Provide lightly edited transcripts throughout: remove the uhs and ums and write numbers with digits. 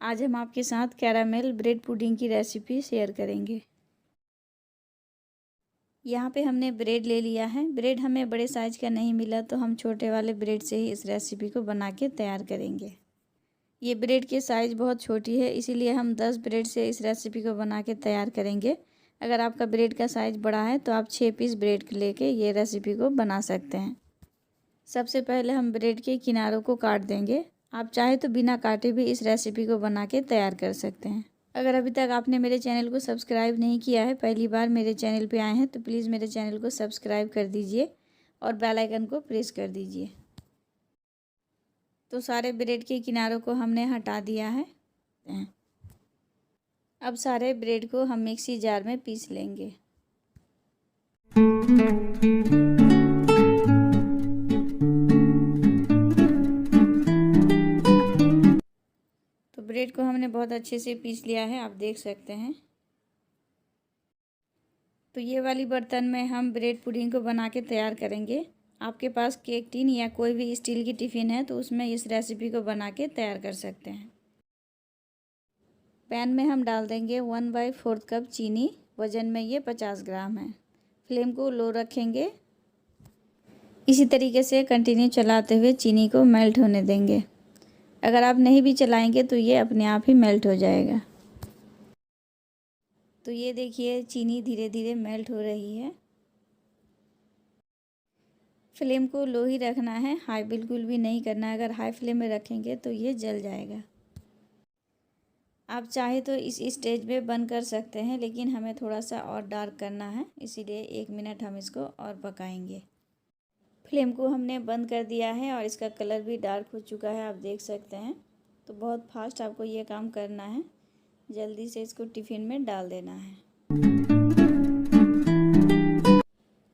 आज हम आपके साथ कैरामेल ब्रेड पुडिंग की रेसिपी शेयर करेंगे। यहाँ पे हमने ब्रेड ले लिया है। ब्रेड हमें बड़े साइज़ का नहीं मिला तो हम छोटे वाले ब्रेड से ही इस रेसिपी को बना के तैयार करेंगे। ये ब्रेड की साइज़ बहुत छोटी है, इसीलिए हम 10 ब्रेड से इस रेसिपी को बना के तैयार करेंगे। अगर आपका ब्रेड का साइज़ बड़ा है तो आप 6 पीस ब्रेड लेके ये रेसिपी को बना सकते हैं। सबसे पहले हम ब्रेड के किनारों को काट देंगे। आप चाहे तो बिना काटे भी इस रेसिपी को बना के तैयार कर सकते हैं। अगर अभी तक आपने मेरे चैनल को सब्सक्राइब नहीं किया है, पहली बार मेरे चैनल पे आए हैं, तो प्लीज़ मेरे चैनल को सब्सक्राइब कर दीजिए और बेल आइकन को प्रेस कर दीजिए। तो सारे ब्रेड के किनारों को हमने हटा दिया है। अब सारे ब्रेड को हम मिक्सी जार में पीस लेंगे। तो ब्रेड को हमने बहुत अच्छे से पीस लिया है, आप देख सकते हैं। तो ये वाली बर्तन में हम ब्रेड पुडिंग को बना के तैयार करेंगे। आपके पास केक टिन या कोई भी स्टील की टिफ़िन है तो उसमें इस रेसिपी को बना के तैयार कर सकते हैं। पैन में हम डाल देंगे 1/4 कप चीनी। वज़न में ये 50 ग्राम है। फ्लेम को लो रखेंगे। इसी तरीके से कंटिन्यू चलाते हुए चीनी को मेल्ट होने देंगे। अगर आप नहीं भी चलाएंगे तो ये अपने आप ही मेल्ट हो जाएगा। तो ये देखिए चीनी धीरे धीरे मेल्ट हो रही है। फ्लेम को लो ही रखना है, हाई बिल्कुल भी नहीं करना है। अगर हाई फ्लेम में रखेंगे तो ये जल जाएगा। आप चाहे तो इस स्टेज पे बंद कर सकते हैं, लेकिन हमें थोड़ा सा और डार्क करना है, इसीलिए 1 मिनट हम इसको और पकाएंगे। फ्लेम को हमने बंद कर दिया है और इसका कलर भी डार्क हो चुका है, आप देख सकते हैं। तो बहुत फास्ट आपको ये काम करना है। जल्दी से इसको टिफ़िन में डाल देना है।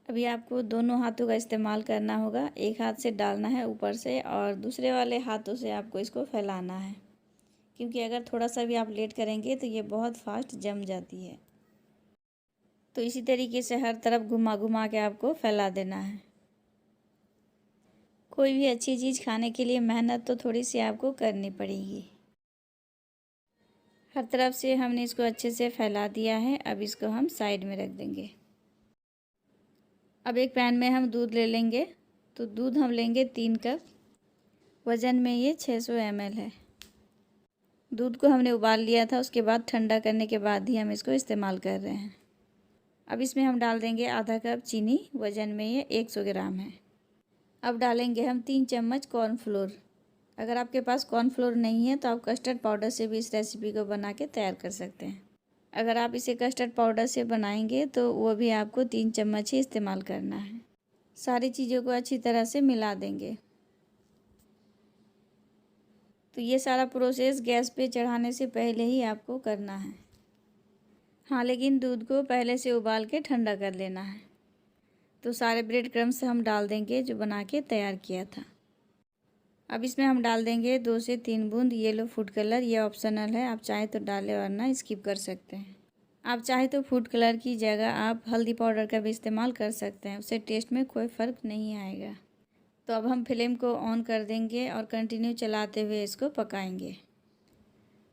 अभी आपको दोनों हाथों का इस्तेमाल करना होगा। एक हाथ से डालना है ऊपर से और दूसरे वाले हाथों से आपको इसको फैलाना है, क्योंकि अगर थोड़ा सा भी आप लेट करेंगे तो ये बहुत फास्ट जम जाती है। तो इसी तरीके से हर तरफ घुमा घुमा के आपको फैला देना है। कोई भी अच्छी चीज़ खाने के लिए मेहनत तो थोड़ी सी आपको करनी पड़ेगी। हर तरफ से हमने इसको अच्छे से फैला दिया है। अब इसको हम साइड में रख देंगे। अब एक पैन में हम दूध ले लेंगे। तो दूध हम लेंगे 3 कप। वज़न में ये 600 ml है। दूध को हमने उबाल लिया था, उसके बाद ठंडा करने के बाद ही हम इसको इस्तेमाल कर रहे हैं। अब इसमें हम डाल देंगे आधा कप चीनी। वज़न में ये 100 ग्राम है। अब डालेंगे हम 3 चम्मच कॉर्नफ्लोर। अगर आपके पास कॉर्नफ्लोर नहीं है तो आप कस्टर्ड पाउडर से भी इस रेसिपी को बना के तैयार कर सकते हैं। अगर आप इसे कस्टर्ड पाउडर से बनाएंगे तो वो भी आपको 3 चम्मच ही इस्तेमाल करना है। सारी चीज़ों को अच्छी तरह से मिला देंगे। तो ये सारा प्रोसेस गैस पे चढ़ाने से पहले ही आपको करना है। हाँ, लेकिन दूध को पहले से उबाल के ठंडा कर लेना है। तो सारे ब्रेड क्रम्स हम डाल देंगे जो बना के तैयार किया था। अब इसमें हम डाल देंगे 2 से 3 बूंद येलो फूड कलर। ये ऑप्शनल है, आप चाहे तो डालें वरना स्किप कर सकते हैं। आप चाहे तो फूड कलर की जगह आप हल्दी पाउडर का भी इस्तेमाल कर सकते हैं, उससे टेस्ट में कोई फ़र्क नहीं आएगा। तो अब हम फ्लेम को ऑन कर देंगे और कंटिन्यू चलाते हुए इसको पकाएंगे।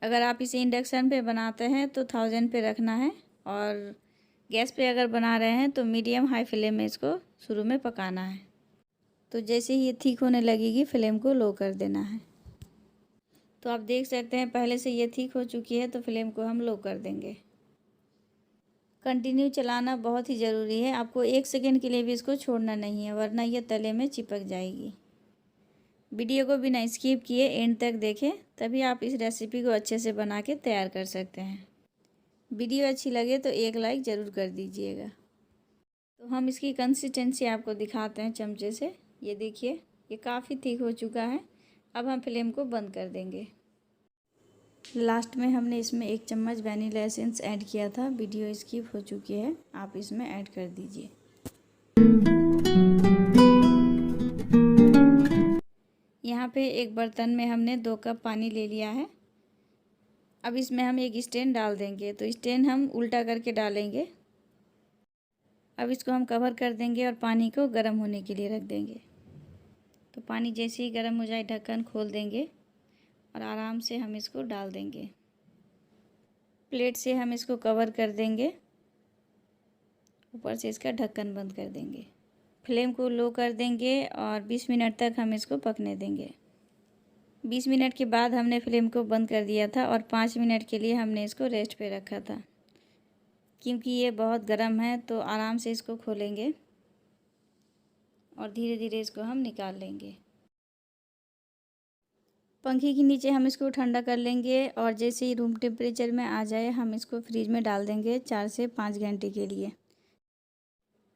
अगर आप इसे इंडक्शन पे बनाते हैं तो 1000 पे रखना है, और गैस पे अगर बना रहे हैं तो मीडियम हाई फ्लेम में इसको शुरू में पकाना है। तो जैसे ही ये ठीक होने लगेगी फ्लेम को लो कर देना है। तो आप देख सकते हैं पहले से ये ठीक हो चुकी है, तो फ्लेम को हम लो कर देंगे। कंटिन्यू चलाना बहुत ही ज़रूरी है। आपको 1 सेकेंड के लिए भी इसको छोड़ना नहीं है, वरना ये तले में चिपक जाएगी। वीडियो को बिना स्किप किए एंड तक देखें, तभी आप इस रेसिपी को अच्छे से बना के तैयार कर सकते हैं। वीडियो अच्छी लगे तो एक लाइक ज़रूर कर दीजिएगा। तो हम इसकी कंसिस्टेंसी आपको दिखाते हैं चमचे से। ये देखिए, ये काफ़ी थिक हो चुका है। अब हम फ्लेम को बंद कर देंगे। लास्ट में हमने इसमें 1 चम्मच वैनिला एसेंस ऐड किया था। वीडियो स्किप हो चुकी है, आप इसमें ऐड कर दीजिए। यहाँ पे एक बर्तन में हमने 2 कप पानी ले लिया है। अब इसमें हम एक स्टैंड डाल देंगे। तो स्टैंड हम उल्टा करके डालेंगे। अब इसको हम कवर कर देंगे और पानी को गर्म होने के लिए रख देंगे। तो पानी जैसे ही गर्म हो जाए ढक्कन खोल देंगे और आराम से हम इसको डाल देंगे। प्लेट से हम इसको कवर कर देंगे, ऊपर से इसका ढक्कन बंद कर देंगे। फ्लेम को लो कर देंगे और 20 मिनट तक हम इसको पकने देंगे। 20 मिनट के बाद हमने फ्लेम को बंद कर दिया था और 5 मिनट के लिए हमने इसको रेस्ट पे रखा था। क्योंकि ये बहुत गर्म है तो आराम से इसको खोलेंगे और धीरे धीरे इसको हम निकाल लेंगे। पंखे के नीचे हम इसको ठंडा कर लेंगे और जैसे ही रूम टेम्परेचर में आ जाए हम इसको फ्रिज में डाल देंगे 4 से 5 घंटे के लिए।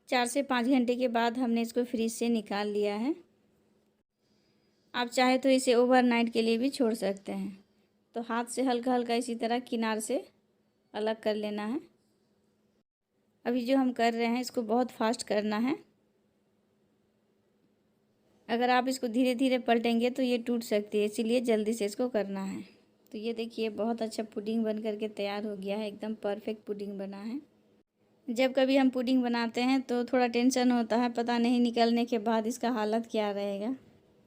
4 से 5 घंटे के बाद हमने इसको फ्रिज से निकाल लिया है। आप चाहे तो इसे ओवरनाइट के लिए भी छोड़ सकते हैं। तो हाथ से हल्का हल्का इसी तरह किनार से अलग कर लेना है। अभी जो हम कर रहे हैं इसको बहुत फास्ट करना है। अगर आप इसको धीरे धीरे पलटेंगे तो ये टूट सकती है, इसीलिए जल्दी से इसको करना है। तो ये देखिए बहुत अच्छा पुडिंग बन करके तैयार हो गया है, एकदम परफेक्ट पुडिंग बना है। जब कभी हम पुडिंग बनाते हैं तो थोड़ा टेंशन होता है, पता नहीं निकलने के बाद इसका हालत क्या रहेगा,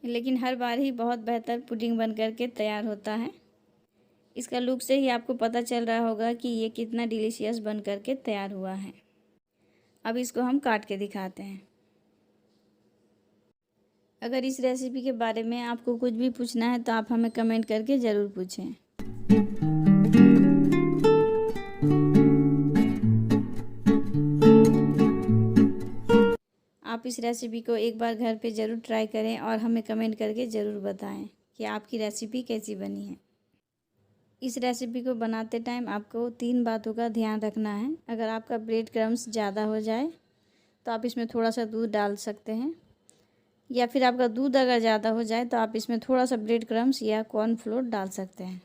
लेकिन हर बार ही बहुत बेहतर पुडिंग बन करके तैयार होता है। इसका लुक से ही आपको पता चल रहा होगा कि ये कितना डिलीशियस बन करके तैयार हुआ है। अब इसको हम काट के दिखाते हैं। अगर इस रेसिपी के बारे में आपको कुछ भी पूछना है तो आप हमें कमेंट करके ज़रूर पूछें। आप इस रेसिपी को एक बार घर पे ज़रूर ट्राई करें और हमें कमेंट करके ज़रूर बताएं कि आपकी रेसिपी कैसी बनी है। इस रेसिपी को बनाते टाइम आपको 3 बातों का ध्यान रखना है। अगर आपका ब्रेड क्रम्स ज़्यादा हो जाए तो आप इसमें थोड़ा सा दूध डाल सकते हैं, या फिर आपका दूध अगर ज़्यादा हो जाए तो आप इसमें थोड़ा सा ब्रेड क्रम्स या कॉर्नफ्लोर डाल सकते हैं।